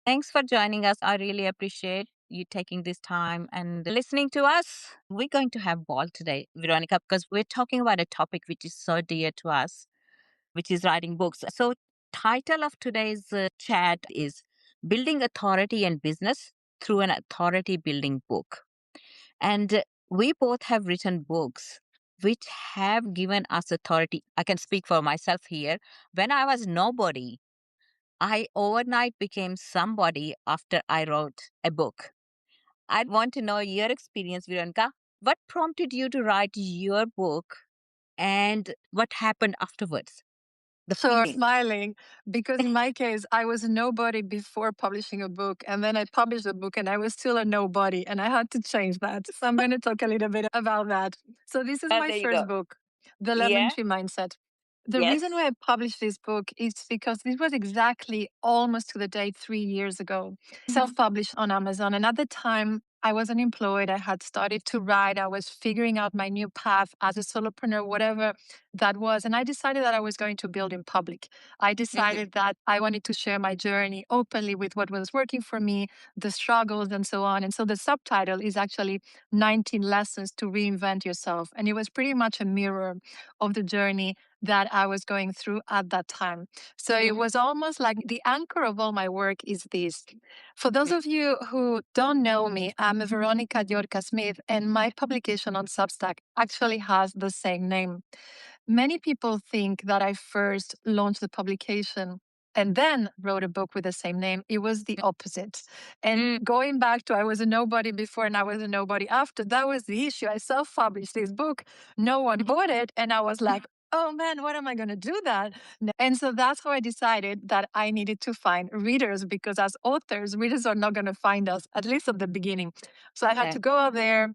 Thanks for joining us. I really appreciate you taking this time and listening to us. We're going to have ball today, Veronica, because we're talking about a topic which is so dear to us, which is writing books. So, title of today's chat is Building Authority and Business Through an Authority Building Book. And we both have written books which have given us authority. I can speak for myself here. When I was nobody, I overnight became somebody after I wrote a book. I want to know your experience, Veronica. What prompted you to write your book and what happened afterwards? The So feeling. smiling because in my case, I was a nobody before publishing a book. And then I published a book and I was still a nobody. And I had to change that. So I'm going to talk a little bit about that. So this is my There you first go. book, The Lemon Yeah. Tree Mindset. The reason Yes. why I published this book is because this was exactly almost to the date 3 years ago. Self published on Amazon. And at the time, I was unemployed. I had started to write. I was figuring out my new path as a solopreneur, whatever that was. And I decided that I was going to build in public. I Mhm. decided that I wanted to share my journey openly with what was working for me, the struggles, and so on. And so the subtitle is actually 19 Lessons to Reinvent Yourself. And it was pretty much a mirror of the journey that I was going through at that time. So it Mhm. was almost like the anchor of all my work is this. For those of you who don't know me, I'm Veronica Llorca-Smith, and my publication on Substack actually has the same name. Many people think that I first launched the publication and then wrote a book with the same name. It was the opposite. And Mm. going back to I was a nobody before and I was a nobody after, that was the issue. I self published this book, no one bought it. And I was like, oh man, what am I going to do that? And so that's how I decided that I needed to find readers because as authors, readers are not going to find us, at least at the beginning. So I had Yeah. to go out there,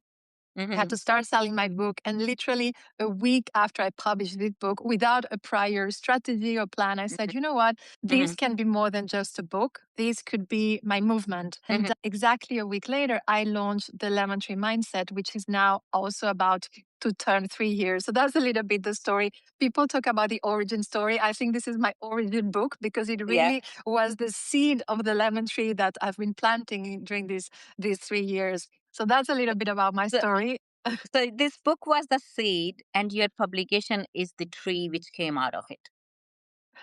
had Mhm. to start selling my book. And literally a week after I published this book, without a prior strategy or plan, I said, Mhm. you know what? This Mhm. can be more than just a book. This could be my movement. And Mhm. exactly a week later, I launched the Lemon Tree Mindset, which is now also about to turn 3 years. So that's a little bit the story. People talk about the origin story. I think this is my origin book because it Yeah. really was the seed of the lemon tree that I've been planting during these 3 years. So that's a little bit about my So, story. so this book was the seed, and your publication is the tree which came out of it.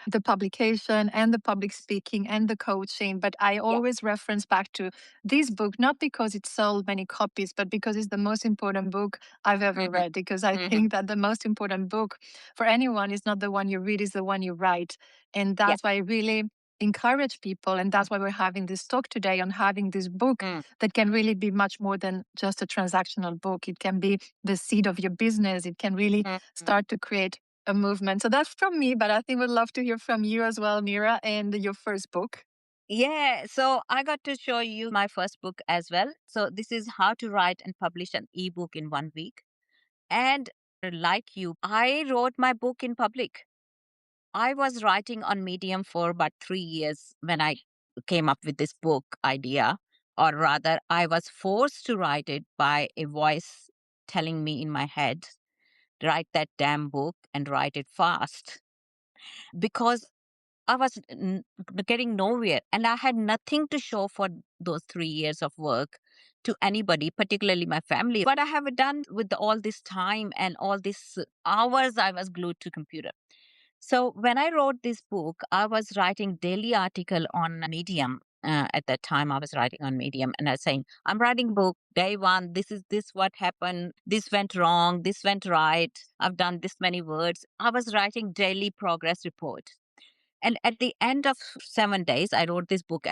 The publication and the public speaking and the coaching. But I Yeah. always reference back to this book, not because it sold many copies, but because it's the most important book I've ever Mhm. read. Because I Mhm. think that the most important book for anyone is not the one you read, is the one you write. And Yeah. that's why I really encourage people. And that's why we're having this talk today on having this book Mm. that can really be much more than just a transactional book. It can be the seed of your business. It can really Mhm. start to create a movement. So that's from me, but I think we'd love to hear from you as well, Neera, and your first book. Yeah, so I got to show you my first book as well. So this is how to write and publish an ebook in 1 week. And like you, I wrote my book in public. I was writing on Medium for about 3 years when I came up with this book idea, or rather, I was forced to write it by a voice telling me in my head, write that damn book and write it fast. Because I was getting nowhere and I had nothing to show for those 3 years of work to anybody, particularly my family. What I have done with all this time and all these hours I was glued to computer. So when I wrote this book, I was writing daily article on Medium. At that time, I was writing on Medium, and I was saying, "I'm writing book day one. This is this what happened. This went wrong. This went right. I've done this many words." I was writing daily progress report. And at the end of 7 days, I wrote this book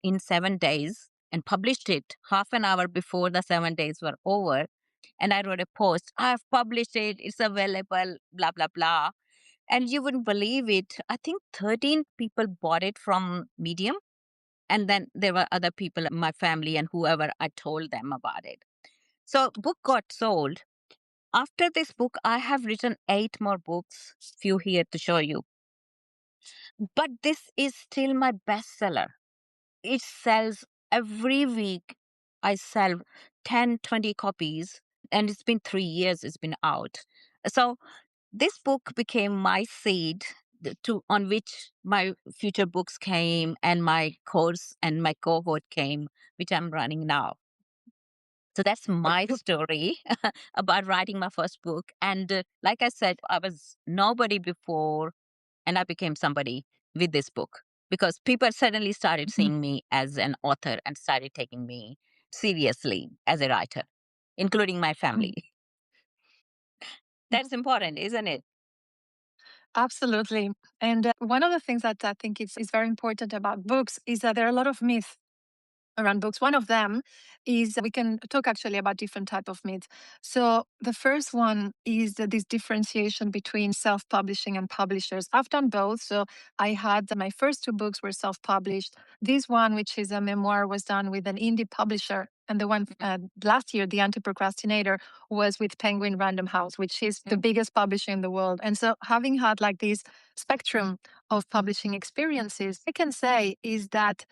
in 7 days and published it half an hour before the 7 days were over. And I wrote a post, I've published it, it's available, blah, blah, blah. And you wouldn't believe it. I think 13 people bought it from Medium. And then there were other people, my family and whoever I told them about it. So book got sold. After this book, I have written 8 more books, few here to show you. But this is still my bestseller. It sells every week. I sell 10, 20 copies, and it's been 3 years it's been out. So this book became my seed. to on which my future books came and my course and my cohort came, which I'm running now. So that's my story about writing my first book. And like I said, I was nobody before, and I became somebody with this book because people suddenly started seeing me as an author and started taking me seriously as a writer, including my family. That's important, isn't it? Absolutely. And one of the things that I think is very important about books is that there are a lot of myths around books. One of them is we can talk actually about different type of myths. So the first one is this differentiation between self-publishing and publishers. I've done both. So I had my first two books were self-published. This one, which is a memoir, was done with an indie publisher. And the one last year, The Anti-Procrastinator, was with Penguin Random House, which is the biggest publisher in the world. And so having had like this spectrum of publishing experiences, I can say is that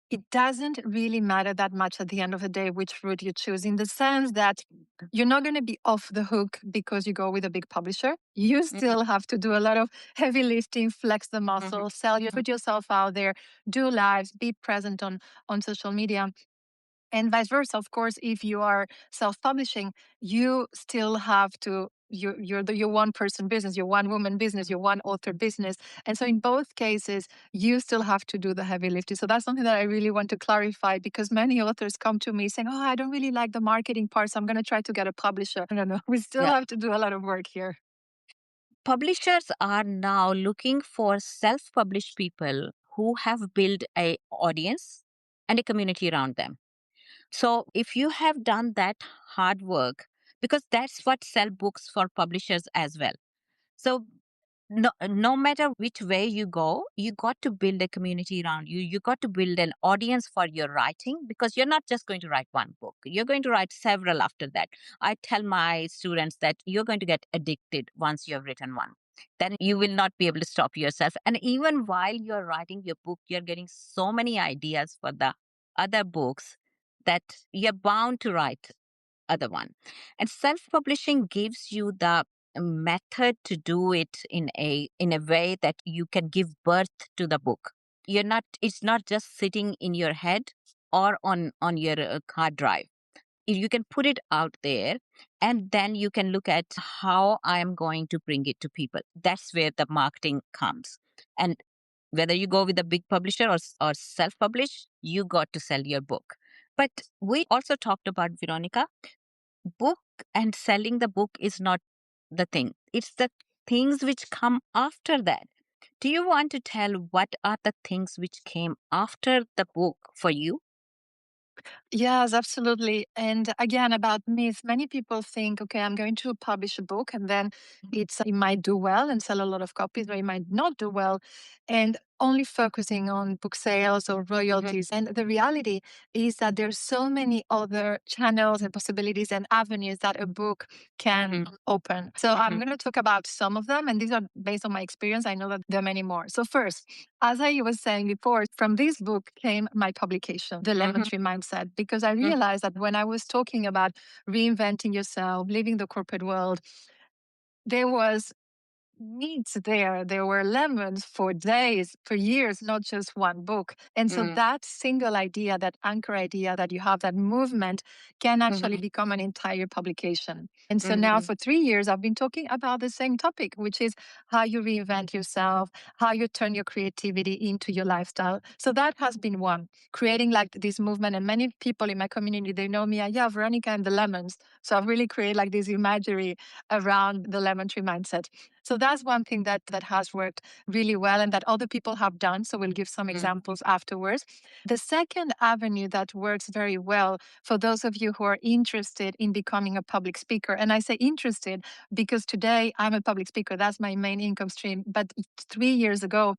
it doesn't really matter that much at the end of the day which route you choose, in the sense that you're not going to be off the hook because you go with a big publisher. You still have to do a lot of heavy lifting, flex the muscle, sell you, put yourself out there, do lives, be present on social media. And vice versa, of course, if you are self-publishing, you still have to. You're one person business, you're one woman business, you're one author business, and so in both cases, you still have to do the heavy lifting. So that's something that I really want to clarify because many authors come to me saying, "Oh, I don't really like the marketing part, so I'm going to try to get a publisher." I don't know. We still Yeah. have to do a lot of work here. Publishers are now looking for self-published people who have built a audience and a community around them. So if you have done that hard work, because that's what sell books for publishers as well. So no matter which way you go, you got to build a community around you. You got to build an audience for your writing because you're not just going to write one book. You're going to write several after that. I tell my students that you're going to get addicted once you have written one. Then you will not be able to stop yourself. And even while you're writing your book, you're getting so many ideas for the other books that you're bound to write other one. And self-publishing gives you the method to do it in a way that you can give birth to the book. It's not just sitting in your head or on your hard drive. You can put it out there, and then you can look at how I am going to bring it to people. That's where the marketing comes. And whether you go with a big publisher or self-publish, you got to sell your book. But we also talked about, Veronica, book and selling the book is not the thing. It's the things which come after that. Do you want to tell what are the things which came after the book for you? Yes, absolutely. And again, about myths, many people think, okay, I'm going to publish a book and then it might do well and sell a lot of copies, or it might not do well, and only focusing on book sales or royalties. And the reality is that there's so many other channels and possibilities and avenues that a book can open. So I'm going to talk about some of them, and these are based on my experience. I know that there are many more. So first, as I was saying before, from this book came my publication, The Lemon Tree Mindset, because I realized that when I was talking about reinventing yourself, leaving the corporate world, there was meats there. There were lemons for days, for years, not just one book. And so that single idea, that anchor idea that you have, that movement can actually become an entire publication. And so now for 3 years, I've been talking about the same topic, which is how you reinvent yourself, how you turn your creativity into your lifestyle. So that has been one, creating like this movement. And many people in my community, they know me, yeah, Veronica and the lemons. So I've really created like this imagery around the lemon tree mindset. So that's one thing that has worked really well and that other people have done. So we'll give some examples afterwards. The second avenue that works very well for those of you who are interested in becoming a public speaker, and I say interested because today I'm a public speaker. That's my main income stream. But 3 years ago,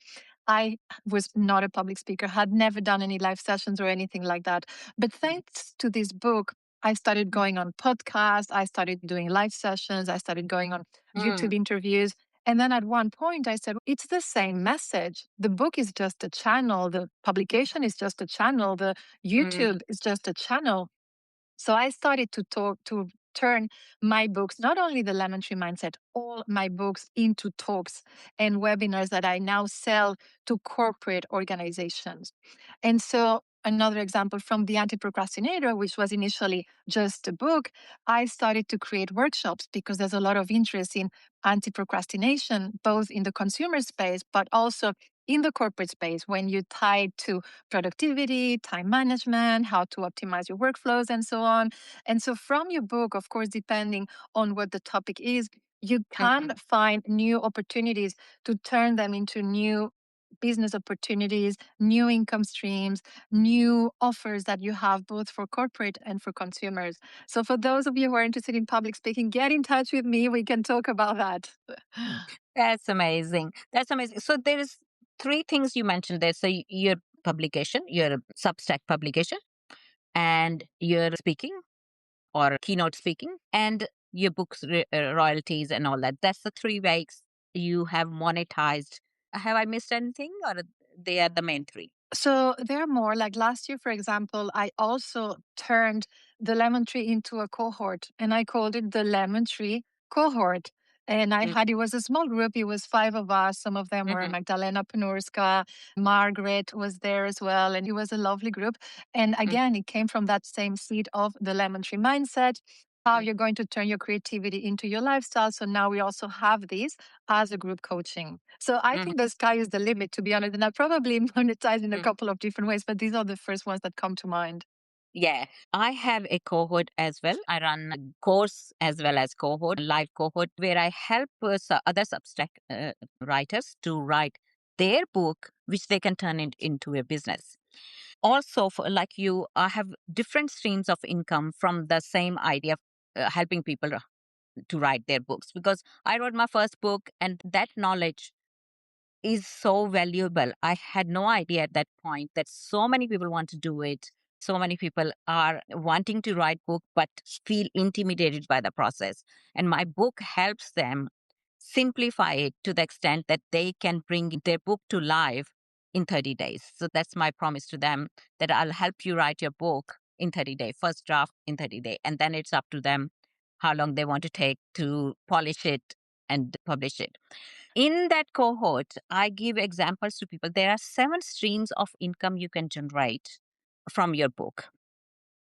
I was not a public speaker, had never done any live sessions or anything like that. But thanks to this book, I started going on podcasts. I started doing live sessions. I started going on YouTube interviews. And then at one point, I said, it's the same message. The book is just a channel. The publication is just a channel. The YouTube is just a channel. So I started to talk to turn my books, not only the Lemon Tree Mindset, all my books into talks and webinars that I now sell to corporate organizations. And so, another example from The Anti Procrastinator, which was initially just a book, I started to create workshops because there's a lot of interest in anti procrastination, both in the consumer space, but also in the corporate space when you tie it to productivity, time management, how to optimize your workflows, and so on. And so, from your book, of course, depending on what the topic is, you can find new opportunities to turn them into new business opportunities, new income streams, new offers that you have both for corporate and for consumers. So, for those of you who are interested in public speaking, get in touch with me. We can talk about that. That's amazing. That's amazing. So there is three things you mentioned there. So your publication, your Substack publication, and your speaking or keynote speaking, and your books royalties and all that. That's the three ways you have monetized. Have I missed anything, or they are the main three? So there are more. Like last year, for example, I also turned the lemon tree into a cohort and I called it the lemon tree cohort. And I Mm, had, it was a small group. It was five of us. Some of them were mhm, Magdalena Panurska, Margaret was there as well. And it was a lovely group. And mm, again, it came from that same seed of the lemon tree mindset, how mm, you're going to turn your creativity into your lifestyle. So now we also have these as a group coaching. So I mhm, think the sky is the limit, to be honest. And I probably monetize in a mm. couple of different ways, but these are the first ones that come to mind. Yeah, I have a cohort as well. I run a course as well as cohort, live cohort, where I help other Substack writers to write their book, which they can turn it into a business. Also, for like you, I have different streams of income from the same idea of helping people to write their books, because I wrote my first book and that knowledge is so valuable. I had no idea at that point that so many people want to do it. So many people are wanting to write book but feel intimidated by the process. And my book helps them simplify it to the extent that they can bring their book to life in 30 days. So that's my promise to them, that I'll help you write your book in 30 days, first draft in 30 days. And then it's up to them how long they want to take to polish it and publish it. In that cohort, I give examples to people. There are 7 streams of income you can generate from your book.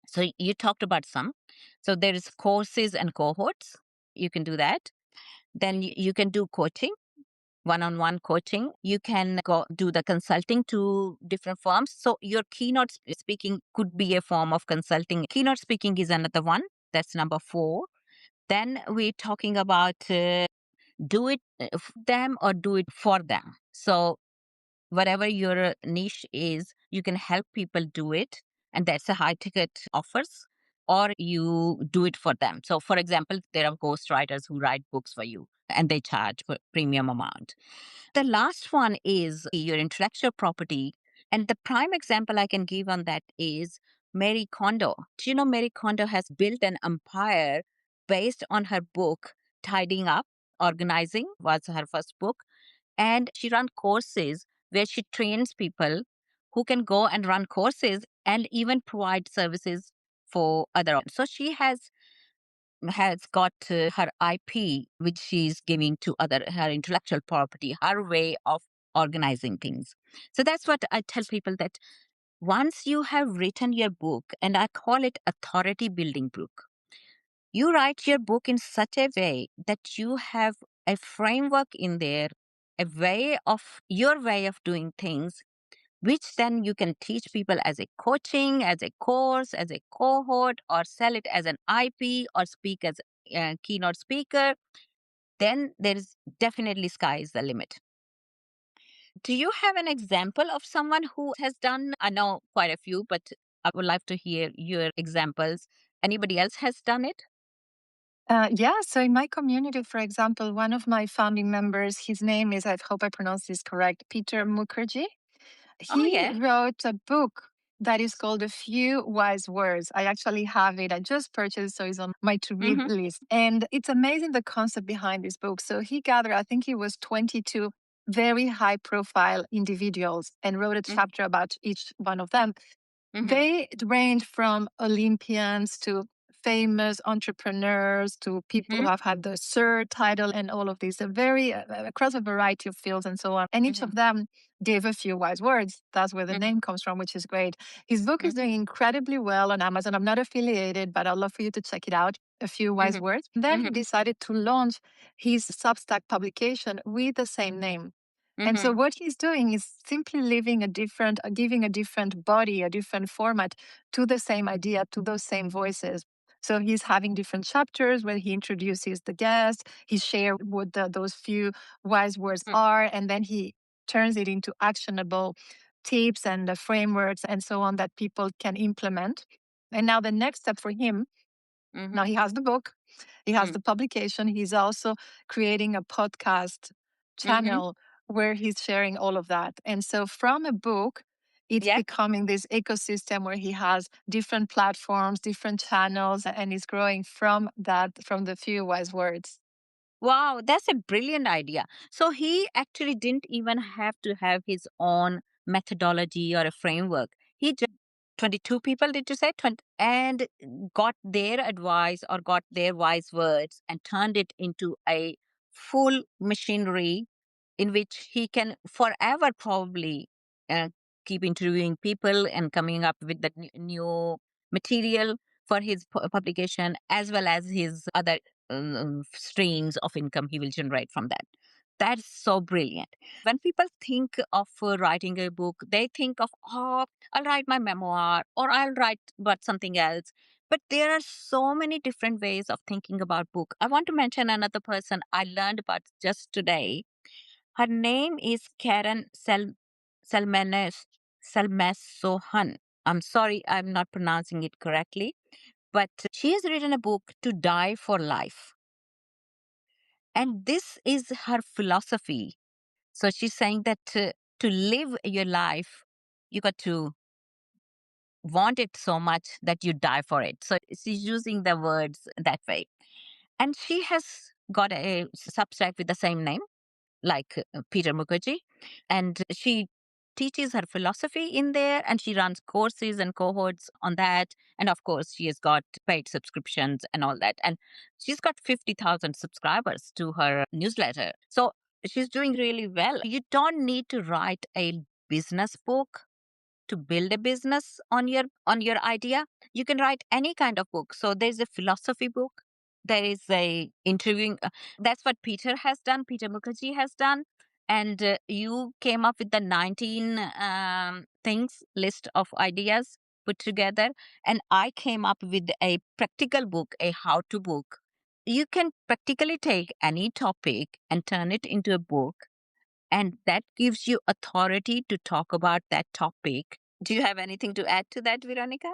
So you talked about some. So there is courses and cohorts. You can do that. Then you can do coaching, one-on-one coaching. You can go do the consulting to different firms. So your keynote speaking could be a form of consulting. Keynote speaking is another one. That's number 4. Then we're talking about do it them or do it for them. So whatever your niche is, you can help people do it, and that's a high ticket offers, or you do it for them. So for example, there are ghostwriters who write books for you and they charge for premium amount. The last one is your intellectual property. And the prime example I can give on that is Mary Kondo. Do you know Mary Kondo has built an empire based on her book, Tidying Up, Organizing was her first book. And she run courses where she trains people who can go and run courses and even provide services for other. So she has got her IP, which she's giving to other, her intellectual property, her way of organizing things. So that's what I tell people, that once you have written your book, and I call it authority building book, you write your book in such a way that you have a framework in there, a way of your way of doing things, which then you can teach people as a coaching, as a course, as a cohort, or sell it as an IP, or speak as a keynote speaker. Then there is definitely sky is the limit. Do you have an example of someone who has done? I know quite a few, but I would like to hear your examples. Anybody else has done it? Yeah, so in my community, for example, one of my founding members, his name is, I hope I pronounced this correct, Peter Mukherjee. Oh, He yeah. wrote a book that is called A Few Wise Words. I actually have it. I just purchased, so it's on my to read Mm-hmm. list. And it's amazing the concept behind this book. So he gathered, I think it was 22 very high profile individuals and wrote a Mm-hmm. chapter about each one of them. Mm-hmm. They range from Olympians to famous entrepreneurs to people who Mhm. have had the Sir title and all of these, a very across a variety of fields and so on. And each Mhm. of them gave a few wise words. That's where the Mhm. name comes from, which is great. His book is Mhm. doing incredibly well on Amazon. I'm not affiliated, but I'd love for you to check it out. A few wise Mhm. words. Then he Mhm. decided to launch his Substack publication with the same name. And so Mhm. what he's doing is simply giving a different body, a different format to the same idea, to those same voices. So he's having different chapters where he introduces the guest, he shares what those few wise words Mhm. are, and then he turns it into actionable tips and frameworks and so on that people can implement. And now the next step for him, now Mhm. he has the book, he has Mhm. the publication, he's also creating a podcast Mhm. channel where he's sharing all of that. And so from a book, it's Yeah. becoming this ecosystem where he has different platforms, different channels, and is growing from that, from the few wise words. Wow, that's a brilliant idea. So he actually didn't even have to have his own methodology or a framework. He just 22 people, did you say? 20, and got their advice or got their wise words and turned it into a full machinery in which he can forever probably uh, keep interviewing people and coming up with the new material for his publication as well as his other streams of income he will generate from that. That's so brilliant. When people think of writing a book, they think of, oh, I'll write my memoir or I'll write about something else. But there are so many different ways of thinking about book. I want to mention another person I learned about just today. Her name is Karen Selmanes Selmasohan. I'm sorry, I'm not pronouncing it correctly, but she has written a book, To Die for Life. And this is her philosophy. So she's saying that to live your life, you got to want it so much that you die for it. So she's using the words that way. And she has got a Substack with the same name, like Peter Mukherjee. And she teaches her philosophy in there and she runs courses and cohorts on that. And of course, she has got paid subscriptions and all that. And she's got 50,000 subscribers to her newsletter. So she's doing really well. You don't need to write a business book to build a business on your idea. You can write any kind of book. So there's a philosophy book, there is a interviewing, that's what Peter has done, Peter Mukherjee has done. And you came up with the 19 things list of ideas put together, and I came up with a practical book, a how to book. You can practically take any topic and turn it into a book, and that gives you authority to talk about that topic. Do you have anything to add to that, Veronica?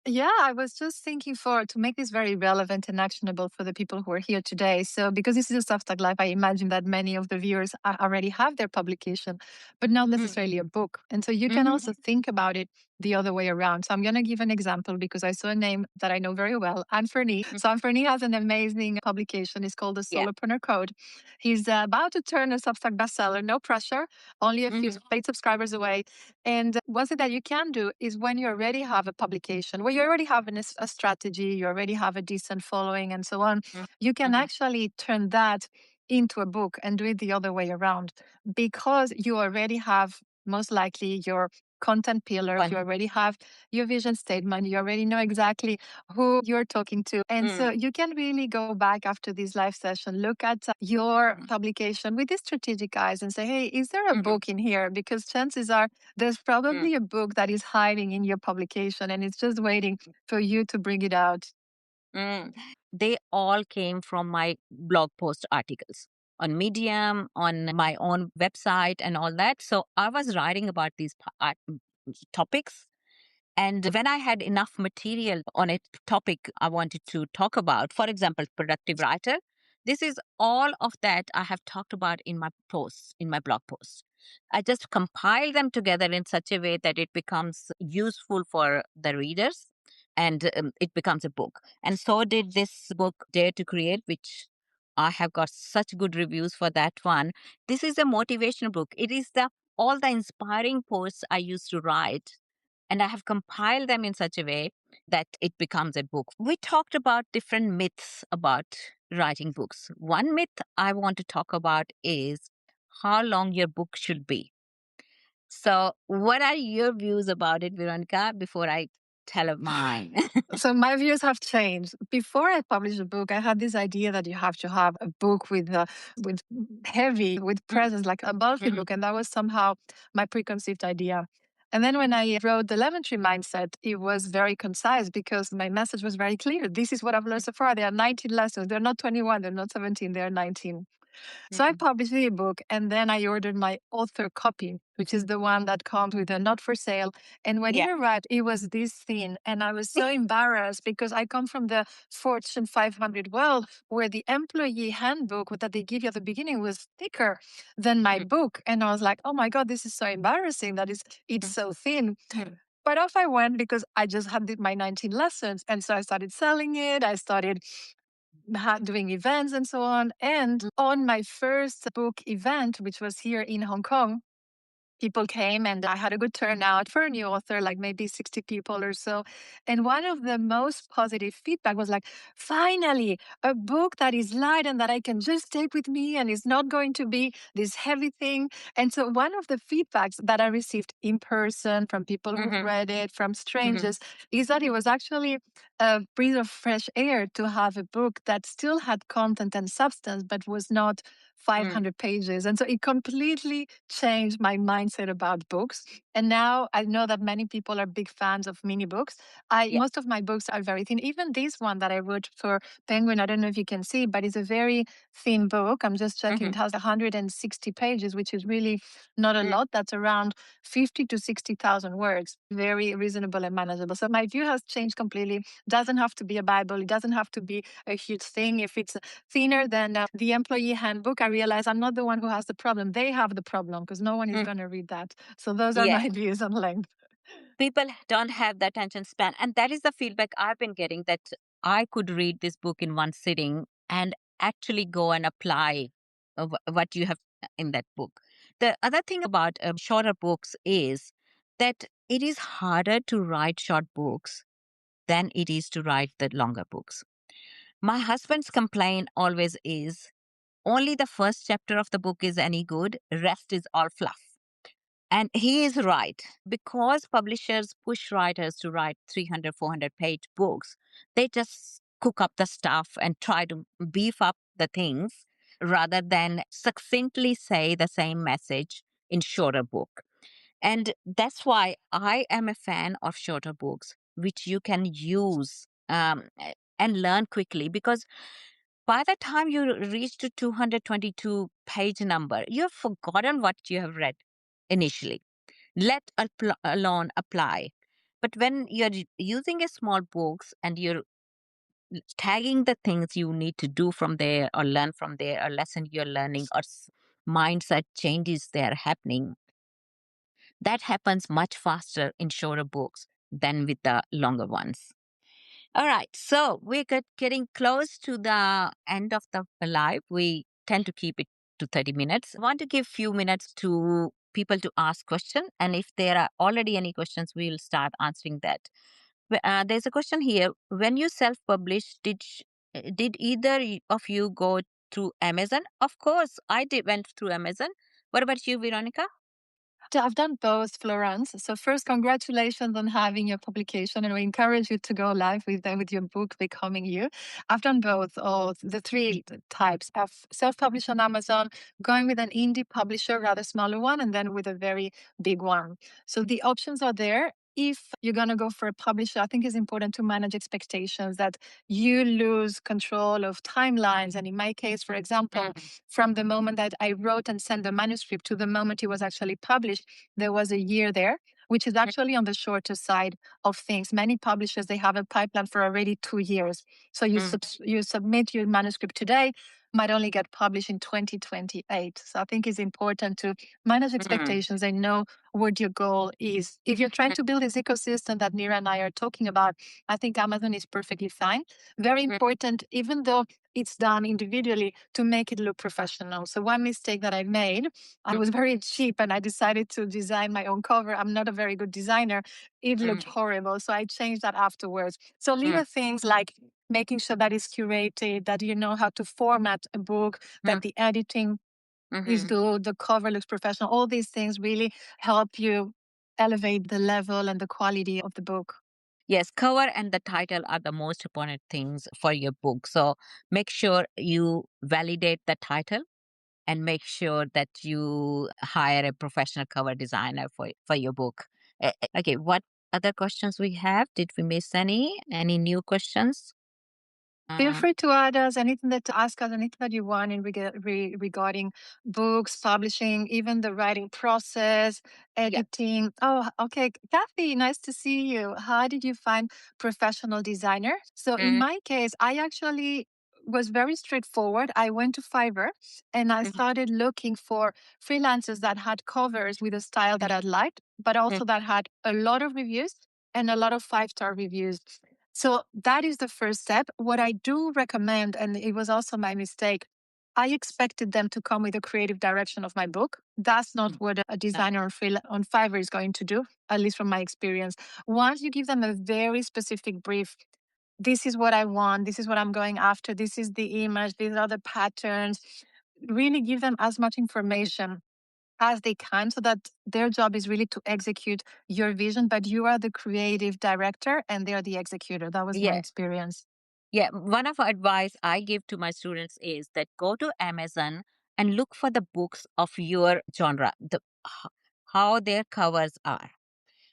Yeah, I was just thinking for to make this very relevant and actionable for the people who are here today. So, because this is a Substack Live, I imagine that many of the viewers already have their publication, but not Mm. necessarily a book. And so you can Mhm. also think about it the other way around. So, I'm going to give an example because I saw a name that I know very well, Anferny. Mm. So, Anferny has an amazing publication. It's called The Yeah. Solopreneur Code. He's about to turn a Substack bestseller, no pressure, only a few Mhm. paid subscribers away. And one thing that you can do is when you already have a publication, where you already have a strategy, you already have a decent following, and so on, Mm. you can Mhm. actually turn that into a book and do it the other way around because you already have most likely your content pillars, you Fun. already have your vision statement, you already know exactly who you're talking to. And so Mm. you can really go back after this live session, look at your Mhm. publication with these strategic eyes and say, hey, is there a Mhm. book in here? Because chances are there's Mm. probably a book that is hiding in your publication and it's just waiting for you to bring it out. Mm. They all came from my blog post articles on Medium, on my own website, and all that. So I was writing about these topics. And when I had enough material on a topic I wanted to talk about, for example, productive writer, this is all of that I have talked about in my posts, in my blog posts. I just compile them together in such a way that it becomes useful for the readers and it becomes a book. And so did this book, Dare to Create, which I have got such good reviews for that one. This is a motivational book. It is the all the inspiring posts I used to write, and I have compiled them in such a way that it becomes a book. We talked about different myths about writing books. One myth I want to talk about is how long your book should be. So, what are your views about it, Veronica, before I tell of mine? So my views have changed. Before I published a book, I had this idea that you have to have a book with heavy, with presence, like a bulky Mhm, book, and that was somehow my preconceived idea. And then when I wrote the Lemon Tree Mindset, it was very concise because my message was very clear. This is what I've learned so far. There are 19 lessons. They're not 21. They're not 17. They're 19. So I mhm, published the ebook and then I ordered my author copy, which is the one that comes with a not for sale. And when it yeah. arrived, it was this thin. And I was so embarrassed because I come from the Fortune 500 world where the employee handbook that they give you at the beginning was thicker than my Mhm, book. And I was like, oh my God, this is so embarrassing that it's mhm, so thin. mhm, But off I went because I just had my 19 lessons. And so I started selling it. I started doing events and so on. And on my first book event, which was here in Hong Kong, people came and I had a good turnout for a new author, like maybe 60 people or so. And one of the most positive feedback was like, finally, a book that is light and that I can just take with me and is not going to be this heavy thing. And so one of the feedbacks that I received in person from people who've mhm, read it, from mhm, strangers, is that it was actually a breath of fresh air to have a book that still had content and substance, but was not mhm, 500 pages. And so it completely changed my mindset about books. And now I know that many people are big fans of mini books. yeah. Most of my books are very thin. Even this one that I wrote for Penguin, I don't know if you can see, but it's a very thin book. I'm just checking. Mhm, It has 160 pages, which is really not a mm, lot. That's around 50 to 60,000 words. Very reasonable and manageable. So my view has changed completely. Doesn't have to be a Bible. It doesn't have to be a huge thing. If it's thinner than the employee handbook, I realize I'm not the one who has the problem. They have the problem because no one is mm, going to read that. So those are yeah. my views on length. People don't have the attention span. And that is the feedback I've been getting, that I could read this book in one sitting and actually go and apply what you have in that book. The other thing about shorter books is that it is harder to write short books than it is to write the longer books. My husband's complaint always is only the first chapter of the book is any good, rest is all fluff. And he is right. Because publishers push writers to write 300, 400-page books, they just cook up the stuff and try to beef up the things rather than succinctly say the same message in shorter book. And that's why I am a fan of shorter books, which you can use and learn quickly. Because by the time you reach to 222 page number, you have forgotten what you have read initially, let alone apply. But when you're using a small books and you're tagging the things you need to do from there or learn from there or lesson you're learning or mindset changes that are happening, that happens much faster in shorter books than with the longer ones. All right, so we're getting close to the end of the live. We tend to keep it to 30 minutes. I want to give few minutes to people to ask questions, and if there are already any questions, we'll start answering that. There's a question here. When you self-published, did either of you go through Amazon? Of course, I did went through Amazon. What about you, Veronica? I've done both, Florence. So first, congratulations on having your publication, and we encourage you to go live with your book, Becoming You. I've done both, or the three types. I've self-published on Amazon, going with an indie publisher, rather smaller one, and then with a very big one. So the options are there. If you're going to go for a publisher, I think it's important to manage expectations that you lose control of timelines. And in my case, for example, from the moment that I wrote and sent the manuscript to the moment it was actually published, there was a year there, which is actually on the shorter side of things. Many publishers, they have a pipeline for already 2 years. So Mm, you submit your manuscript today, might only get published in 2028. So I think it's important to manage mm, expectations and know what your goal is. If you're trying to build this ecosystem that Neera and I are talking about, I think Amazon is perfectly fine. Very mm, important, even though it's done individually to make it look professional. So one mistake that I made, I was very cheap and I decided to design my own cover. I'm not a very good designer. It looked horrible. So I changed that afterwards. So little things like making sure that it's curated, that you know how to format a book, that the editing is good, the cover looks professional. All these things really help you elevate the level and the quality of the book. Yes, cover and the title are the most important things for your book. So make sure you validate the title and make sure that you hire a professional cover designer for your book. Okay, what other questions we have? Did we miss any? Any new questions? Feel Mm, free to add us anything that to ask us anything that you want in regarding books, publishing, even the writing process, yeah. editing. Oh, okay. Kathy, nice to see you. How did you find professional designer? So in Mm, my case, I actually was very straightforward. I went to Fiverr and I mhm, started looking for freelancers that had covers with a style that I liked, but mhm, also that had a lot of reviews and a lot of five-star reviews. So that is the first step. What I do recommend, and it was also my mistake, I expected them to come with a creative direction of my book. That's not mm, what a uh, designer on Fiverr is going to do, at least from my experience. Once you give them a very specific brief, this is what I want, this is what I'm going after, this is the image, these are the patterns, really give them as much information as they can so that their job is really to execute your vision, but you are the creative director and they're the executor. That was my yeah. experience. Yeah, one of the advice I give to my students is that go to Amazon and look for the books of your genre, how their covers are.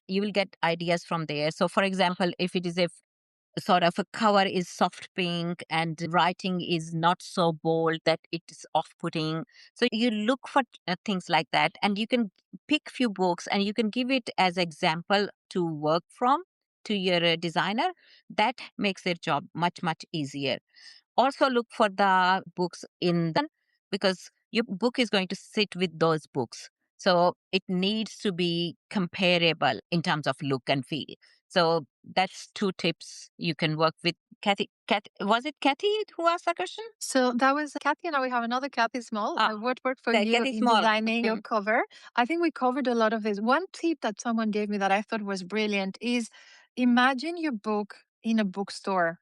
You will get ideas from there. So, for example, if it is a sort of a cover is soft pink and writing is not so bold that it is off putting, so you look for things like that, and you can pick few books and you can give it as example to work from to your designer. That makes their job much easier. Also look for the books in the, because your book is going to sit with those books, so it needs to be comparable in terms of look and feel. So that's two tips you can work with. Kathy, was it Kathy who asked that question? So that was Kathy, and now we have another Kathy Small. Ah, What worked for you Kathy in Small. designing your Mm, cover? I think we covered a lot of this. One tip that someone gave me that I thought was brilliant is imagine your book in a bookstore.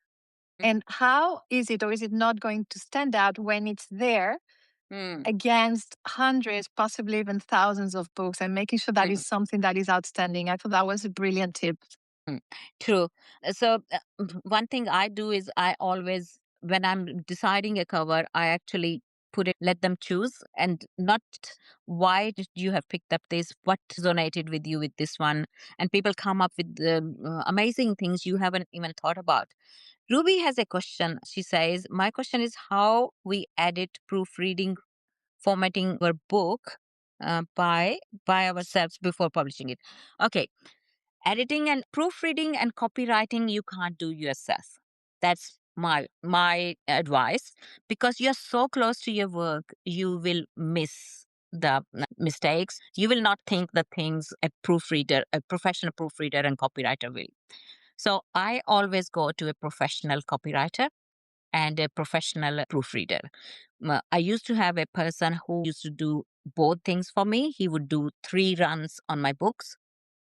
And how is it or is it not going to stand out when it's there mm, against hundreds, possibly even thousands of books, and making sure that mm. is something that is outstanding? I thought that was a brilliant tip. Mm, true. So, one thing I do is I always, when I'm deciding a cover, I actually put it, let them choose, and not why did you have picked up this, what resonated with you with this one. And people come up with amazing things you haven't even thought about. Ruby has a question. She says, my question is how we edit proofreading, formatting our book by ourselves before publishing it. Okay, editing and proofreading and copywriting you can't do yourself. That's my advice, because you're so close to your work, you will miss the mistakes. You will not think the things a proofreader, a professional proofreader and copywriter will. So I always go to a professional copywriter and a professional proofreader. I used to have a person who used to do both things for me. He would do 3 runs on my books.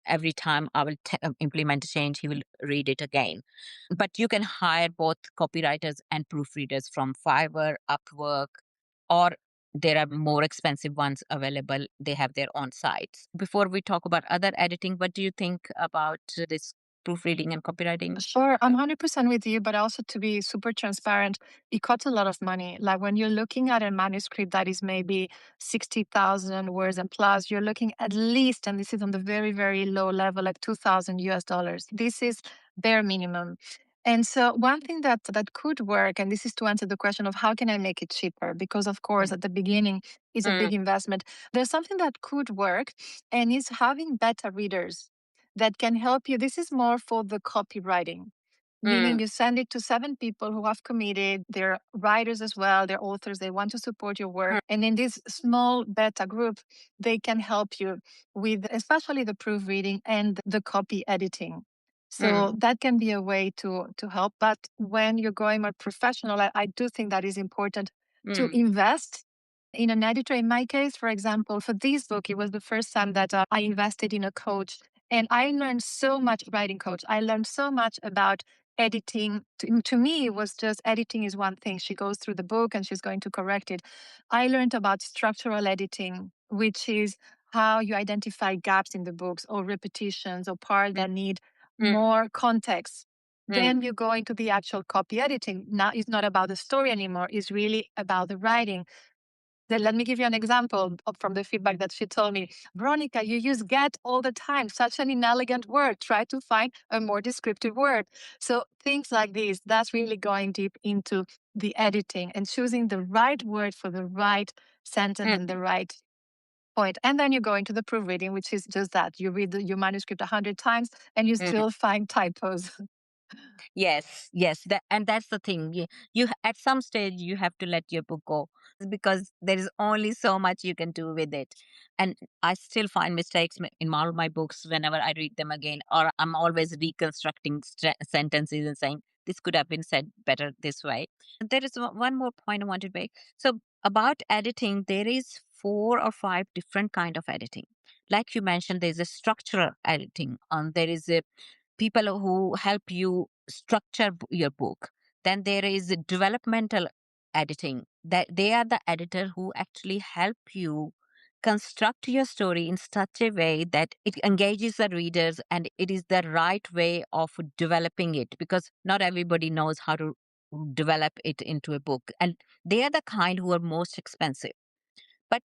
Every time I will implement a change, he will read it again. But you can hire both copywriters and proofreaders from Fiverr, Upwork, or there are more expensive ones available. They have their own sites. Before we talk about other editing, what do you think about this proofreading and copywriting? Sure, I'm 100% with you, but also to be super transparent, it costs a lot of money. Like when you're looking at a manuscript that is maybe 60,000 words and plus, you're looking at least, and this is on the very, very low level, like 2,000 US dollars. This is bare minimum. And so one thing that could work, and this is to answer the question of how can I make it cheaper? Because of course, Mm, at the beginning, it's a mm, big investment. There's something that could work, and is having beta readers that can help you. This is more for the copywriting, meaning mm, you send it to 7 people who have committed. They're writers as well, they're authors, they want to support your work. mm, And in this small beta group, they can help you with especially the proofreading and the copy editing. So that can be a way to help. But when you're going more professional, I do think that is important to invest in an editor. In my case, for example, for this book, it was the first time that I invested in a coach. And I learned so much writing coach. I learned so much about editing. To me, it was just editing is one thing. She goes through the book and she's going to correct it. I learned about structural editing, which is how you identify gaps in the books or repetitions or parts that need more context. Then you go into the actual copy editing. Now it's not about the story anymore. It's really about the writing. Then let me give you an example from the feedback that she told me. Veronica, you use get all the time. Such an inelegant word. Try to find a more descriptive word. So things like this, that's really going deep into the editing and choosing the right word for the right sentence and the right point. And then you go into the proofreading, which is just that. You read your manuscript 100 times and you still find typos. Yes, yes, and that's the thing. You at some stage you have to let your book go because there is only so much you can do with it. And I still find mistakes in all my books whenever I read them again, or I'm always reconstructing sentences and saying this could have been said better this way. There is one more point I wanted to make. So about editing, there is 4 or 5 different kind of editing. Like you mentioned, there's a structural editing, and there is a people who help you structure your book. Then there is developmental editing, that they are the editor who actually help you construct your story in such a way that it engages the readers and it is the right way of developing it, because not everybody knows how to develop it into a book, and they are the kind who are most expensive. But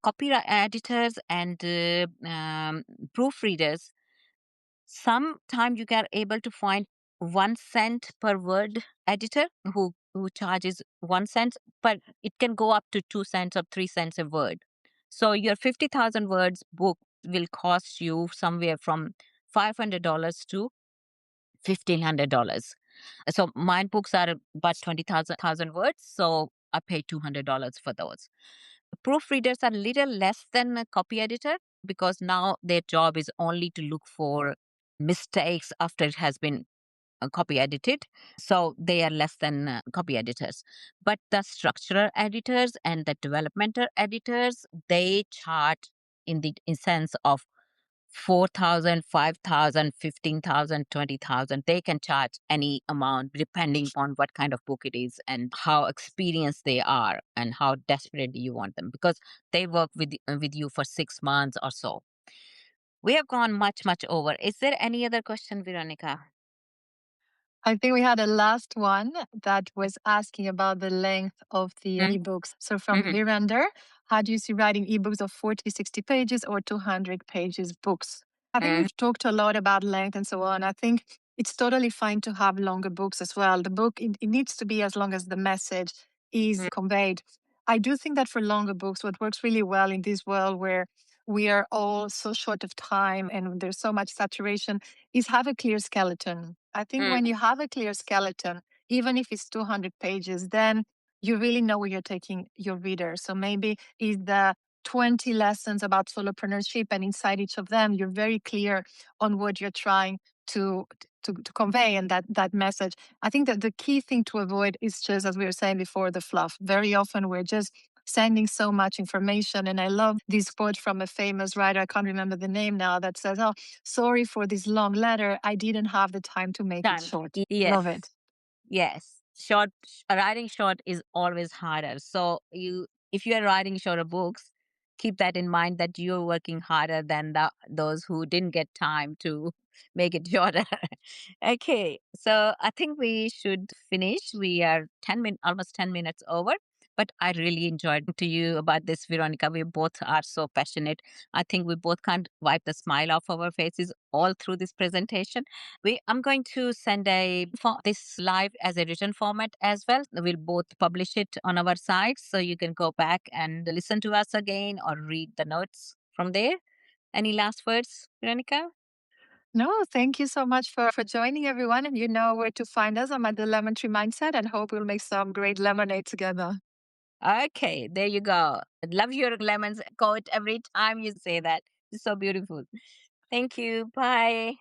copyright editors and proofreaders, sometimes you are able to find 1 cent per word editor who charges 1 cent, but it can go up to 2 cents or 3 cents a word. So your 50,000 words book will cost you somewhere from $500 to $1,500. So my books are about 20,000 words, so I pay $200 for those. Proofreaders are little less than a copy editor because now their job is only to look for mistakes after it has been copy edited. So they are less than copy editors. But the structural editors and the developmental editors, they charge in sense of 4,000, 5,000, 15,000, 20,000. They can charge any amount depending on what kind of book it is and how experienced they are and how desperate you want them, because they work with you for 6 months or so. We have gone much over. Is there any other question, Veronica? I think we had a last one that was asking about the length of the ebooks. So from Virander, how do you see writing ebooks of 40, 60 pages or 200 pages books? I think we've talked a lot about length and so on. I think it's totally fine to have longer books as well. The book, it needs to be as long as the message is conveyed. I do think that for longer books, what works really well in this world where we are all so short of time and there's so much saturation is have a clear skeleton. I think when you have a clear skeleton, even if it's 200 pages, then you really know where you're taking your reader. So maybe is the 20 lessons about solopreneurship, and inside each of them, you're very clear on what you're trying to to convey and that message. I think that the key thing to avoid is just, as we were saying before, the fluff. Very often we're just sending so much information. And I love this quote from a famous writer, I can't remember the name now, that says, "Oh, sorry for this long letter. I didn't have the time to make it Time. short." Yes. Love it. Yes. Writing short is always harder. So if you are writing shorter books, keep that in mind that you're working harder than those who didn't get time to make it shorter. Okay. So I think we should finish. We are almost 10 minutes over. But I really enjoyed to you about this, Veronica. We both are so passionate. I think we both can't wipe the smile off our faces all through this presentation. I'm going to send this live as a written format as well. We'll both publish it on our site, so you can go back and listen to us again or read the notes from there. Any last words, Veronica? No, thank you so much for joining everyone. And you know where to find us. I'm at the Lemon Tree Mindset and hope we'll make some great lemonade together. Okay, there you go. I love your lemons quote every time you say that. It's so beautiful. Thank you. Bye.